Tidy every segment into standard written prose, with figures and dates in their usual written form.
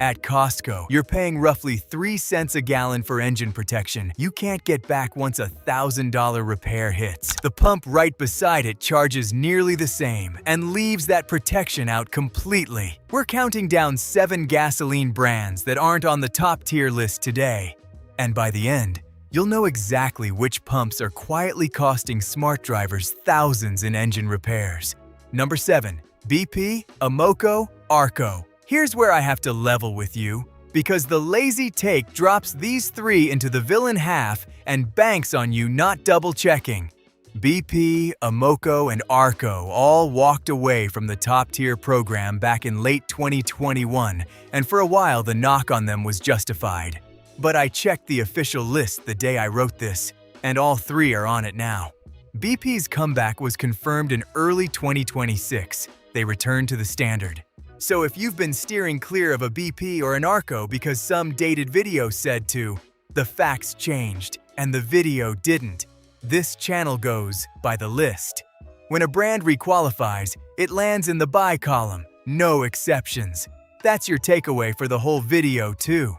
At Costco, you're paying roughly 3 cents a gallon for engine protection you can't get back once a $1,000 repair hits. The pump right beside it charges nearly the same and leaves that protection out completely. We're counting down 7 gasoline brands that aren't on the top tier list today. And by the end, you'll know exactly which pumps are quietly costing smart drivers thousands in engine repairs. Number 7. BP, Amoco, Arco. Here's where I have to level with you, because the lazy take drops these 3 into the villain half and banks on you not double-checking. BP, Amoco, and Arco all walked away from the top-tier program back in late 2021, and for a while the knock on them was justified. But I checked the official list the day I wrote this, and all 3 are on it now. BP's comeback was confirmed in early 2026. They returned to the standard. So if you've been steering clear of a BP or an Arco because some dated video said to, the facts changed and the video didn't. This channel goes by the list. When a brand requalifies, it lands in the buy column, no exceptions. That's your takeaway for the whole video too.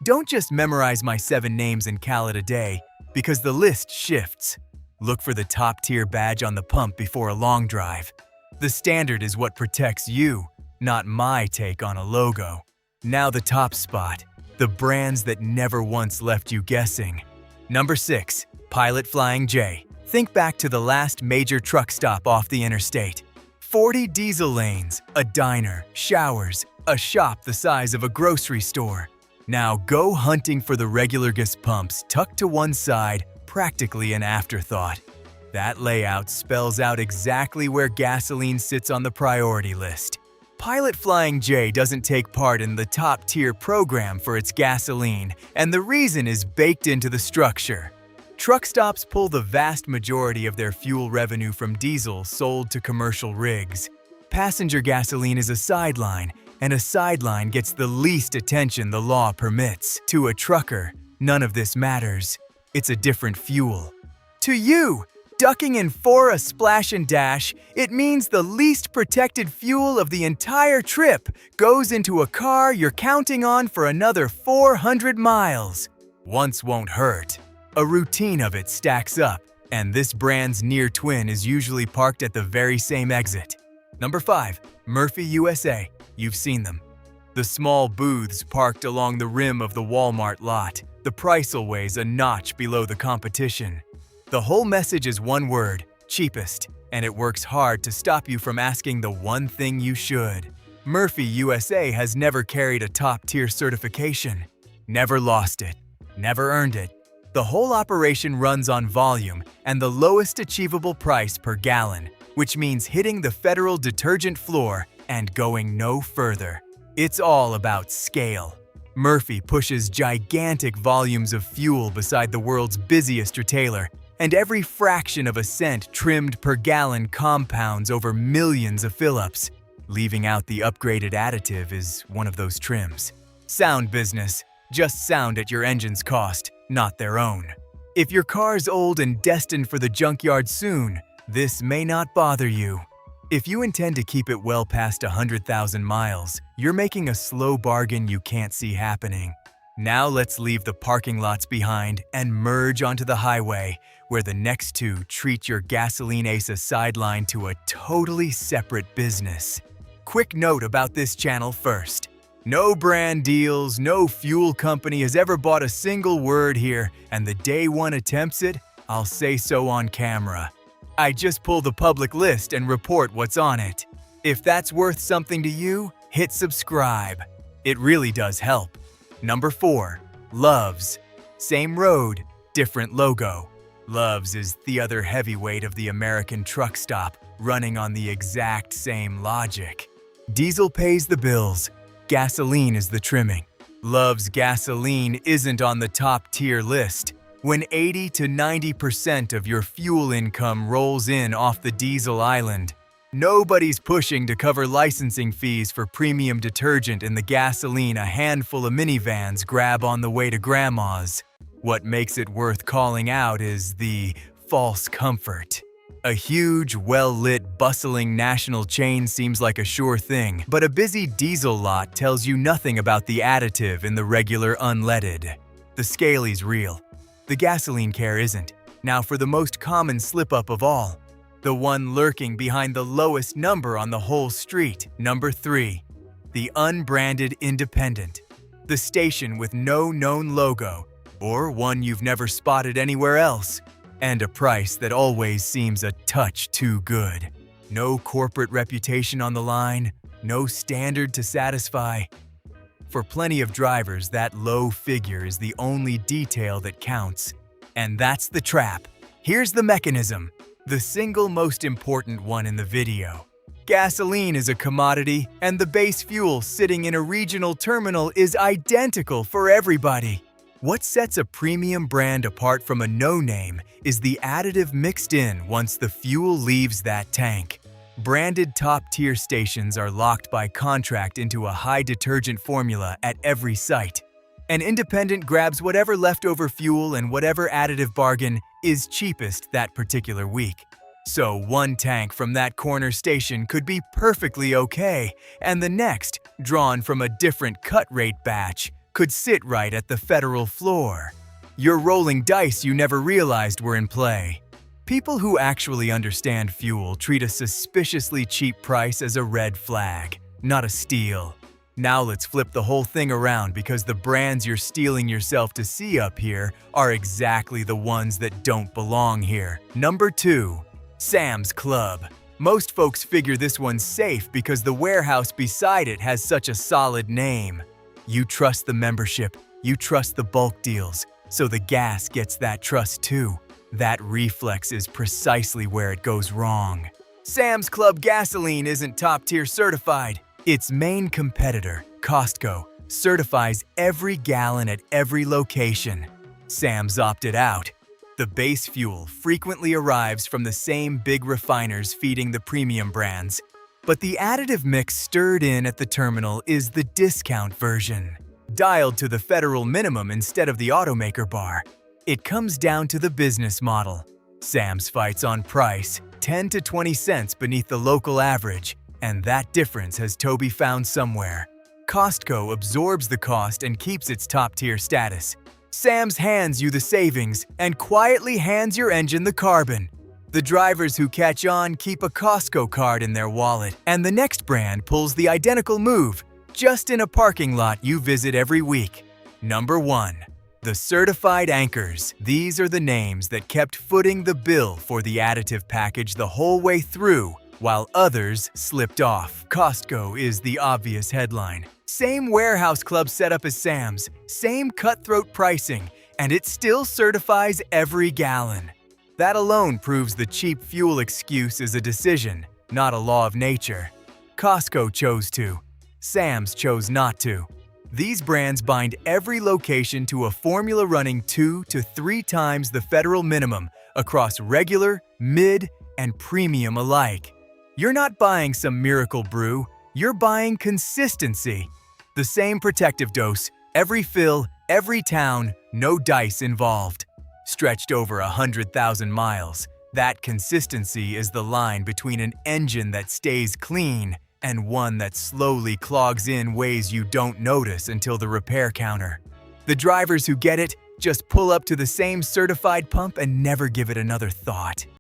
Don't just memorize my 7 names and call it a day, because the list shifts. Look for the top tier badge on the pump before a long drive. The standard is what protects you, not my take on a logo. Now the top spot, the brands that never once left you guessing. Number 6. Pilot Flying J. Think back to the last major truck stop off the interstate. 40 diesel lanes, a diner, showers, a shop the size of a grocery store. Now go hunting for the regular gas pumps tucked to one side, practically an afterthought. That layout spells out exactly where gasoline sits on the priority list. Pilot Flying J doesn't take part in the top-tier program for its gasoline, and the reason is baked into the structure. Truck stops pull the vast majority of their fuel revenue from diesel sold to commercial rigs. Passenger gasoline is a sideline, and a sideline gets the least attention the law permits. To a trucker, none of this matters. It's a different fuel. To you, ducking in for a splash and dash, it means the least protected fuel of the entire trip goes into a car you're counting on for another 400 miles. Once won't hurt. A routine of it stacks up, and this brand's near twin is usually parked at the very same exit. Number 5. Murphy USA. You've seen them. The small booths parked along the rim of the Walmart lot. The price always a notch below the competition. The whole message is one word, cheapest, and it works hard to stop you from asking the one thing you should. Murphy USA has never carried a top-tier certification, never lost it, never earned it. The whole operation runs on volume and the lowest achievable price per gallon, which means hitting the federal detergent floor and going no further. It's all about scale. Murphy pushes gigantic volumes of fuel beside the world's busiest retailer, and every fraction of a cent trimmed per gallon compounds over millions of fill-ups. Leaving out the upgraded additive is one of those trims. Sound business. Just sound at your engine's cost, not their own. If your car's old and destined for the junkyard soon, this may not bother you. If you intend to keep it well past 100,000 miles, you're making a slow bargain you can't see happening. Now let's leave the parking lots behind and merge onto the highway, where the next 2 treat your gasoline ASA sideline to a totally separate business. Quick note about this channel first. No brand deals, no fuel company has ever bought a single word here, and the day one attempts it, I'll say so on camera. I just pull the public list and report what's on it. If that's worth something to you, hit subscribe. It really does help. Number 4. Love's. Same road, different logo. Love's is the other heavyweight of the American truck stop, running on the exact same logic. Diesel pays the bills. Gasoline is the trimming. Love's gasoline isn't on the top tier list. When 80 to 90% of your fuel income rolls in off the diesel island, nobody's pushing to cover licensing fees for premium detergent in the gasoline a handful of minivans grab on the way to grandma's. What makes it worth calling out is the false comfort. A huge, well-lit, bustling national chain seems like a sure thing, but a busy diesel lot tells you nothing about the additive in the regular unleaded. The Scaly's real. The gasoline care isn't. Now for the most common slip-up of all. The one lurking behind the lowest number on the whole street. Number 3. The unbranded independent. The station with no known logo, or one you've never spotted anywhere else. And a price that always seems a touch too good. No corporate reputation on the line, no standard to satisfy. For plenty of drivers, that low figure is the only detail that counts. And that's the trap. Here's the mechanism, the single most important one in the video. Gasoline is a commodity, and the base fuel sitting in a regional terminal is identical for everybody. What sets a premium brand apart from a no-name is the additive mixed in once the fuel leaves that tank. Branded top-tier stations are locked by contract into a high detergent formula at every site. An independent grabs whatever leftover fuel and whatever additive bargain is cheapest that particular week. So one tank from that corner station could be perfectly okay, and the next, drawn from a different cut rate batch, could sit right at the federal floor. You're rolling dice you never realized were in play. People who actually understand fuel treat a suspiciously cheap price as a red flag, not a steal. Now let's flip the whole thing around because the brands you're steeling yourself to see up here are exactly the ones that don't belong here. Number 2. Sam's Club. Most folks figure this one's safe because the warehouse beside it has such a solid name. You trust the membership, you trust the bulk deals, so the gas gets that trust too. That reflex is precisely where it goes wrong. Sam's Club gasoline isn't top-tier certified. Its main competitor, Costco, certifies every gallon at every location. Sam's opted out. The base fuel frequently arrives from the same big refiners feeding the premium brands. But the additive mix stirred in at the terminal is the discount version, dialed to the federal minimum instead of the automaker bar. It comes down to the business model. Sam's fights on price, 10 to 20 cents beneath the local average, and that difference has to be found somewhere. Costco absorbs the cost and keeps its top-tier status. Sam's hands you the savings and quietly hands your engine the carbon. The drivers who catch on keep a Costco card in their wallet, and the next brand pulls the identical move, just in a parking lot you visit every week. Number 1. The certified anchors. These are the names that kept footing the bill for the additive package the whole way through, while others slipped off. Costco is the obvious headline. Same warehouse club setup as Sam's, same cutthroat pricing, and it still certifies every gallon. That alone proves the cheap fuel excuse is a decision, not a law of nature. Costco chose to. Sam's chose not to. These brands bind every location to a formula running 2 to 3 times the federal minimum across regular, mid, and premium alike. You're not buying some miracle brew, you're buying consistency. The same protective dose, every fill, every town, no dice involved. Stretched over 100,000 miles, that consistency is the line between an engine that stays clean and one that slowly clogs in ways you don't notice until the repair counter. The drivers who get it just pull up to the same certified pump and never give it another thought.